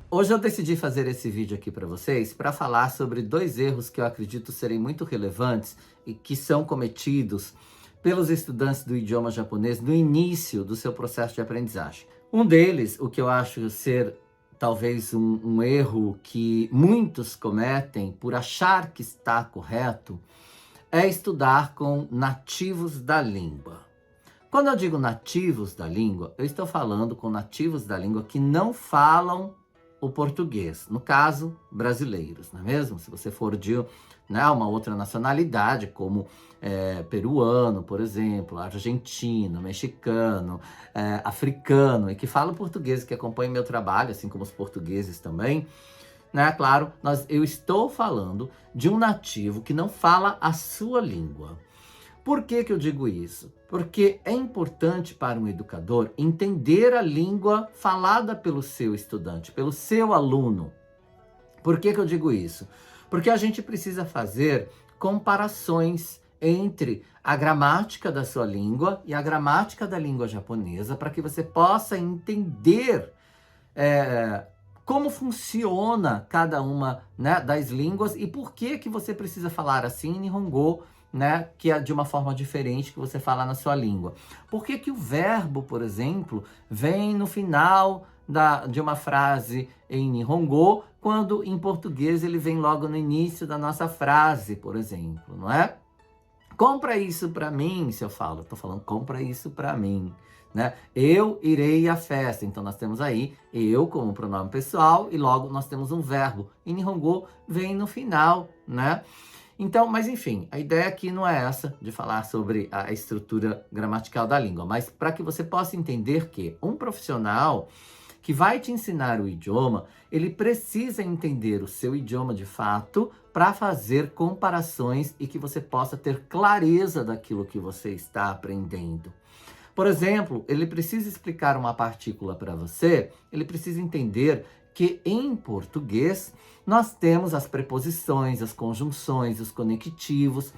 Hoje eu decidi fazer esse vídeo aqui para vocês para falar sobre dois erros que eu acredito serem muito relevantes e que são cometidos pelos estudantes do idioma japonês no início do seu processo de aprendizagem. Um deles, o que eu acho ser talvez um erro que muitos cometem por achar que está correto, é estudar com nativos da língua. Quando eu digo nativos da língua, eu estou falando com nativos da língua que não falam o português, no caso, brasileiros, não é mesmo? Se você for de uma outra nacionalidade, como peruano, por exemplo, argentino, mexicano, africano, e que fala o português, que acompanha meu trabalho, assim como os portugueses também, né? Claro, eu estou falando de um nativo que não fala a sua língua. Por que que eu digo isso? Porque é importante para um educador entender a língua falada pelo seu estudante, pelo seu aluno. Por que que eu digo isso? Porque a gente precisa fazer comparações entre a gramática da sua língua e a gramática da língua japonesa, para que você possa entender como funciona cada uma, né, das línguas e por que que você precisa falar assim em Nihongo, né, que é de uma forma diferente que você fala na sua língua. Por que que o verbo, por exemplo, vem no final de uma frase em Nihongo, quando em português ele vem logo no início da nossa frase, por exemplo, não é? Compra isso para mim, se eu falo, estou falando compra isso para mim, né? Eu irei à festa, então nós temos aí eu como pronome pessoal e logo nós temos um verbo. Em Nihongo vem no final, né? Então, mas enfim, a ideia aqui não é essa de falar sobre a estrutura gramatical da língua, mas para que você possa entender que um profissional que vai te ensinar o idioma, ele precisa entender o seu idioma de fato para fazer comparações e que você possa ter clareza daquilo que você está aprendendo. Por exemplo, ele precisa explicar uma partícula para você, ele precisa entender que em português nós temos as preposições, as conjunções, os conectivos,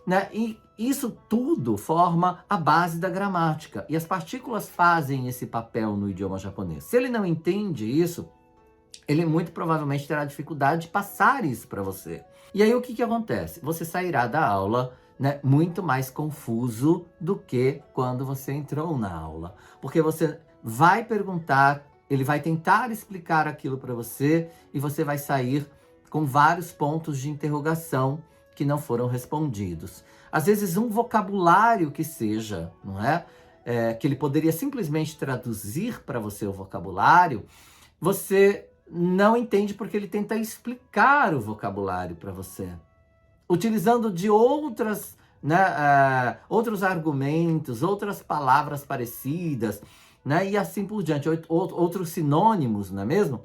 né? E isso tudo forma a base da gramática. E as partículas fazem esse papel no idioma japonês. Se ele não entende isso, ele muito provavelmente terá dificuldade de passar isso para você. E aí o que acontece? Você sairá da aula, né, muito mais confuso do que quando você entrou na aula. Porque você vai perguntar, ele vai tentar explicar aquilo para você e você vai sair com vários pontos de interrogação que não foram respondidos. Às vezes um vocabulário que seja, não é? Que ele poderia simplesmente traduzir para você o vocabulário, você não entende porque ele tenta explicar o vocabulário para você, utilizando de outros argumentos, outras palavras parecidas, né? E assim por diante, outros sinônimos, não é mesmo?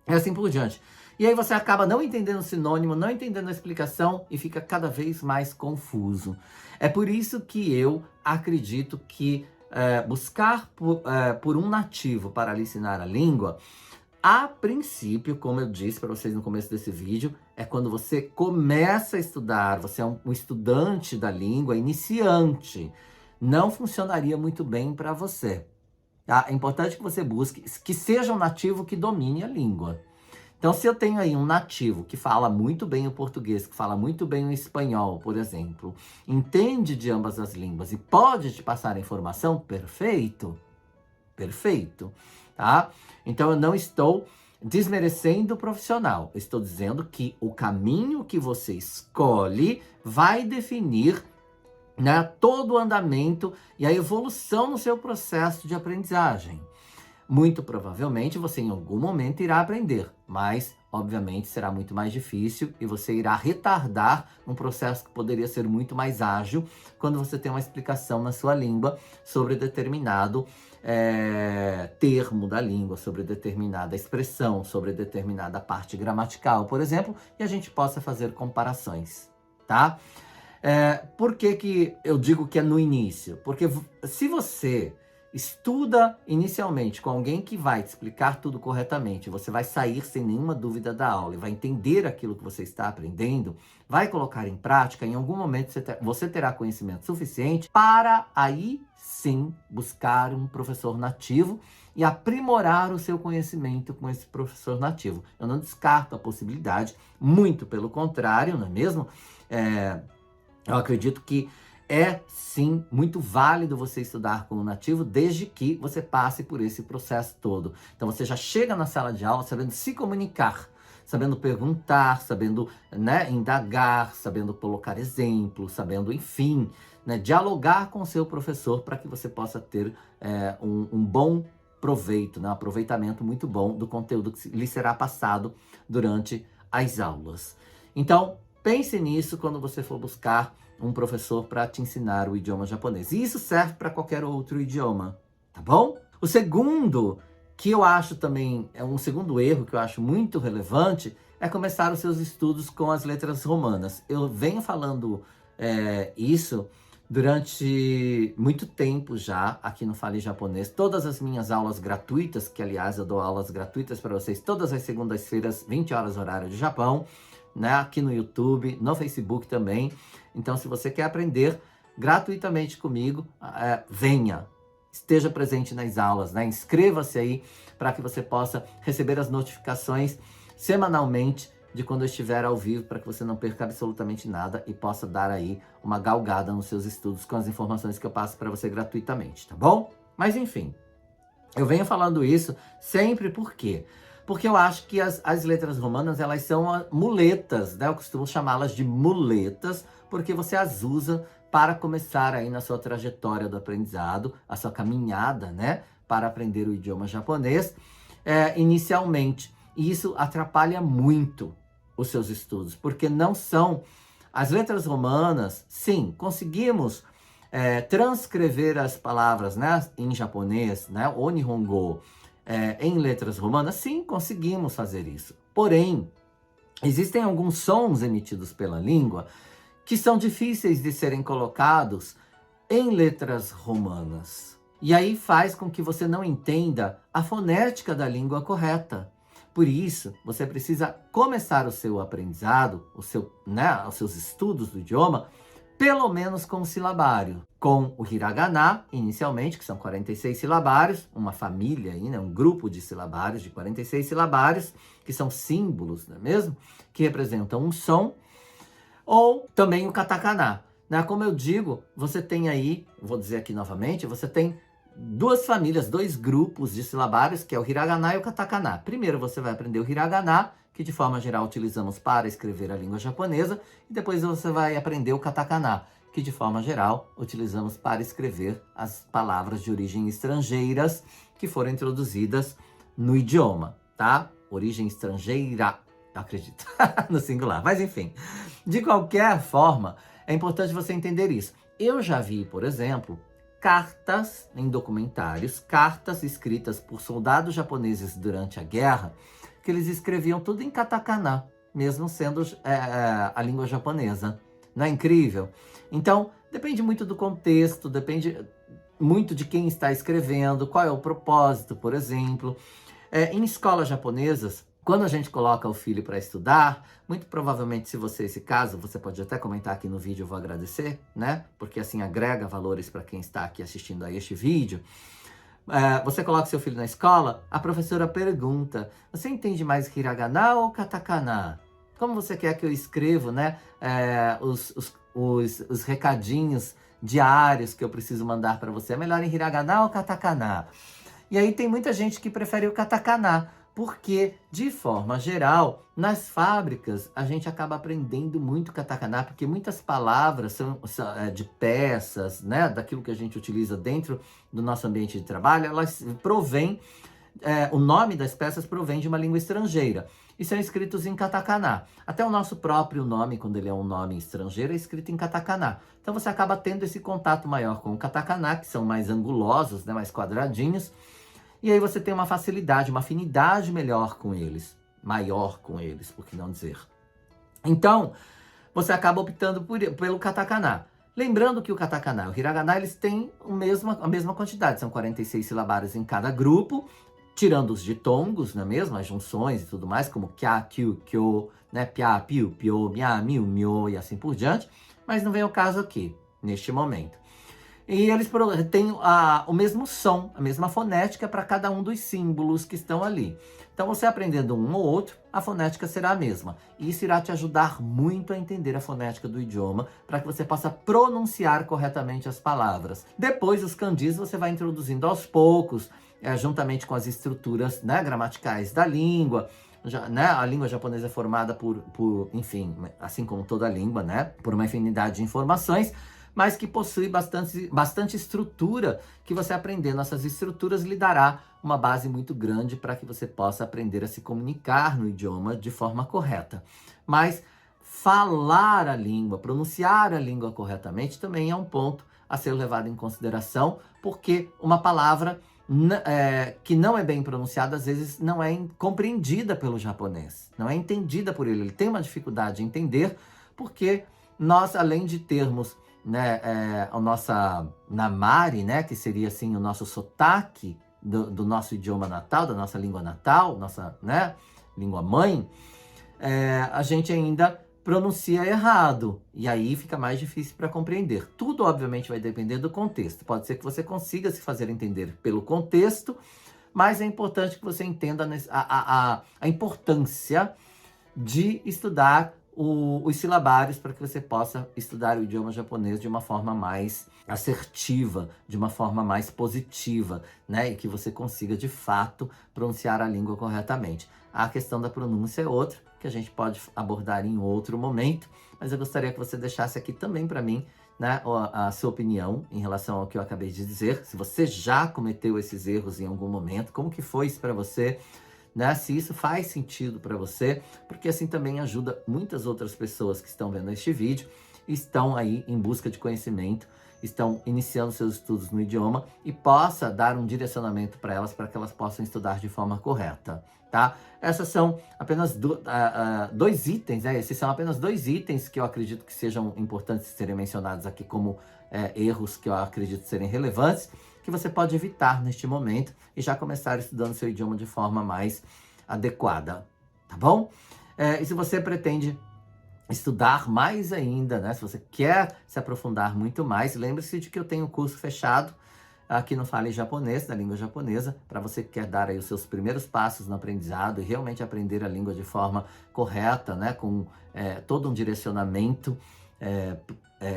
E assim por diante. E aí você acaba não entendendo o sinônimo, não entendendo a explicação e fica cada vez mais confuso. É por isso que eu acredito que buscar por um nativo para lhe ensinar a língua, a princípio, como eu disse para vocês no começo desse vídeo, é quando você começa a estudar, você é um estudante da língua, iniciante, não funcionaria muito bem para você. Tá? É importante que você busque que seja um nativo que domine a língua. Então, se eu tenho aí um nativo que fala muito bem o português, que fala muito bem o espanhol, por exemplo, entende de ambas as línguas e pode te passar a informação, perfeito, perfeito, tá? Então, eu não estou desmerecendo o profissional, estou dizendo que o caminho que você escolhe vai definir, né, todo o andamento e a evolução no seu processo de aprendizagem. Muito provavelmente você em algum momento irá aprender, mas obviamente será muito mais difícil e você irá retardar um processo que poderia ser muito mais ágil quando você tem uma explicação na sua língua sobre determinado termo da língua, sobre determinada expressão, sobre determinada parte gramatical, por exemplo, e a gente possa fazer comparações, tá? Por que que eu digo que é no início? Porque se você Estuda inicialmente com alguém que vai te explicar tudo corretamente. Você vai sair sem nenhuma dúvida da aula e vai entender aquilo que você está aprendendo, vai colocar em prática. Em algum momento você terá conhecimento suficiente para aí sim buscar um professor nativo e aprimorar o seu conhecimento com esse professor nativo. Eu não descarto a possibilidade, muito pelo contrário, não é mesmo? Eu acredito que é sim muito válido você estudar com o nativo, desde que você passe por esse processo todo. Então você já chega na sala de aula sabendo se comunicar, sabendo perguntar, sabendo, né, indagar, sabendo colocar exemplos, sabendo, enfim, né, dialogar com o seu professor para que você possa ter um bom proveito, né, um aproveitamento muito bom do conteúdo que lhe será passado durante as aulas. Então, pense nisso quando você for buscar um professor para te ensinar o idioma japonês. E isso serve para qualquer outro idioma, tá bom? O segundo, que eu acho também, é um segundo erro que eu acho muito relevante, é começar os seus estudos com as letras romanas. Eu venho falando isso durante muito tempo já, aqui no Fale Japonês. Todas as minhas aulas gratuitas, que aliás eu dou aulas gratuitas para vocês todas as segundas-feiras, 20 horas horário de Japão, né, aqui no YouTube, no Facebook também. Então, se você quer aprender gratuitamente comigo, venha, esteja presente nas aulas, né? Inscreva-se aí para que você possa receber as notificações semanalmente de quando eu estiver ao vivo, para que você não perca absolutamente nada e possa dar aí uma galgada nos seus estudos com as informações que eu passo para você gratuitamente, tá bom? Mas enfim, eu venho falando isso sempre por quê? Porque eu acho que as letras romanas, elas são muletas, né? Eu costumo chamá-las de muletas, porque você as usa para começar aí na sua trajetória do aprendizado, a sua caminhada, né? Para aprender o idioma japonês, inicialmente. E isso atrapalha muito os seus estudos, porque não são... As letras romanas, sim, conseguimos transcrever as palavras, né, em japonês, né? O Nihongo, em letras romanas, sim, conseguimos fazer isso. Porém, existem alguns sons emitidos pela língua que são difíceis de serem colocados em letras romanas. E aí faz com que você não entenda a fonética da língua correta. Por isso, você precisa começar o seu aprendizado, os seus estudos do idioma, pelo menos com o silabário. Com o hiragana, inicialmente, que são 46 silabários, uma família, aí, né, um grupo de silabários de 46 silabários, que são símbolos, não é mesmo? Que representam um som. Ou também o katakana, né? Como eu digo, você tem aí, vou dizer aqui novamente, você tem duas famílias, dois grupos de silabários, que é o hiragana e o katakana. Primeiro você vai aprender o hiragana, que de forma geral utilizamos para escrever a língua japonesa, e depois você vai aprender o katakana, que de forma geral utilizamos para escrever as palavras de origem estrangeiras que foram introduzidas no idioma, tá? Origem estrangeira, eu acredito, no singular. Mas enfim, de qualquer forma, é importante você entender isso. Eu já vi, por exemplo, cartas em documentários, cartas escritas por soldados japoneses durante a guerra, que eles escreviam tudo em katakana, mesmo sendo a língua japonesa. Não é incrível? Então, depende muito do contexto, depende muito de quem está escrevendo, qual é o propósito, por exemplo. Em escolas japonesas, quando a gente coloca o filho para estudar, muito provavelmente, se você esse caso, você pode até comentar aqui no vídeo, eu vou agradecer, né? Porque assim agrega valores para quem está aqui assistindo a este vídeo. Você coloca seu filho na escola, a professora pergunta, você entende mais hiragana ou katakana? Como você quer que eu escreva, né, os recadinhos diários que eu preciso mandar para você? É melhor em hiragana ou katakana? E aí tem muita gente que prefere o katakana, porque, de forma geral, nas fábricas, a gente acaba aprendendo muito katakana, porque muitas palavras são de peças, né, daquilo que a gente utiliza dentro do nosso ambiente de trabalho, elas provêm, o nome das peças provém de uma língua estrangeira, e são escritos em katakana. Até o nosso próprio nome, quando ele é um nome estrangeiro, é escrito em katakana. Então você acaba tendo esse contato maior com o katakana, que são mais angulosos, né, mais quadradinhos, e aí você tem uma facilidade, uma afinidade melhor com eles. Maior com eles, por que não dizer. Então, você acaba optando pelo katakana. Lembrando que o katakana e o hiragana, eles têm a mesma quantidade, são 46 silabários em cada grupo, tirando os ditongos, não é mesmo? As junções e tudo mais, como kya, kyu, kyo, né? Pya, piu, pyo, mya, miu, myo e assim por diante, mas não vem ao caso aqui, neste momento. E eles têm o mesmo som, a mesma fonética para cada um dos símbolos que estão ali. Então, você aprendendo um ou outro, a fonética será a mesma. E isso irá te ajudar muito a entender a fonética do idioma, para que você possa pronunciar corretamente as palavras. Depois, os kanjis você vai introduzindo aos poucos, juntamente com as estruturas, né, gramaticais da língua. Né? A língua japonesa é formada enfim, assim como toda língua, né, por uma infinidade de informações, mas que possui bastante estrutura, que você aprendendo essas estruturas lhe dará uma base muito grande para que você possa aprender a se comunicar no idioma de forma correta. Mas falar a língua, pronunciar a língua corretamente também é um ponto a ser levado em consideração, porque uma palavra que não é bem pronunciada, às vezes não é compreendida pelo japonês, não é entendida por ele. Ele tem uma dificuldade de entender, porque nós, além de termos, né, a nossa namari, né, que seria assim o nosso sotaque do nosso idioma natal, da nossa língua natal, nossa, né, língua mãe, a gente ainda pronuncia errado, e aí fica mais difícil para compreender. Tudo, obviamente, vai depender do contexto. Pode ser que você consiga se fazer entender pelo contexto, mas é importante que você entenda a importância de estudar os silabários para que você possa estudar o idioma japonês de uma forma mais assertiva, de uma forma mais positiva, né? E que você consiga, de fato, pronunciar a língua corretamente. A questão da pronúncia é outra, que a gente pode abordar em outro momento, mas eu gostaria que você deixasse aqui também para mim, né, a sua opinião em relação ao que eu acabei de dizer. Se você já cometeu esses erros em algum momento, como que foi isso para você? Né? Se isso faz sentido para você, porque assim também ajuda muitas outras pessoas que estão vendo este vídeo, estão aí em busca de conhecimento, estão iniciando seus estudos no idioma e possa dar um direcionamento para elas, para que elas possam estudar de forma correta, tá? Essas são apenas dois itens, né? Esses são apenas dois itens que eu acredito que sejam importantes serem mencionados aqui como erros que eu acredito serem relevantes, que você pode evitar neste momento e já começar estudando seu idioma de forma mais adequada, tá bom? E se você pretende estudar mais ainda, né? Se você quer se aprofundar muito mais, lembre-se de que eu tenho um curso fechado aqui no Fale Japonês, da língua japonesa, para você que quer dar aí os seus primeiros passos no aprendizado e realmente aprender a língua de forma correta, né? Com todo um direcionamento,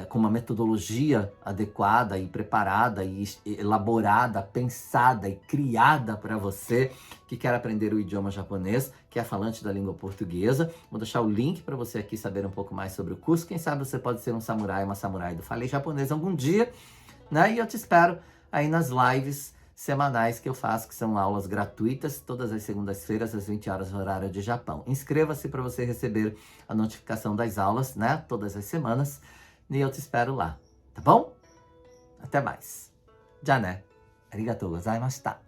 com uma metodologia adequada e preparada e elaborada, pensada e criada para você que quer aprender o idioma japonês, que é falante da língua portuguesa. Vou deixar o link para você aqui saber um pouco mais sobre o curso. Quem sabe você pode ser um samurai, uma samurai do Falei Japonês algum dia, né? E eu te espero aí nas lives semanais que eu faço, que são aulas gratuitas, todas as segundas-feiras, às 20 horas, horário de Japão. Inscreva-se para você receber a notificação das aulas, né? Todas as semanas. E eu te espero lá, tá bom? Até mais. Já né? Arigatou gozaimashita.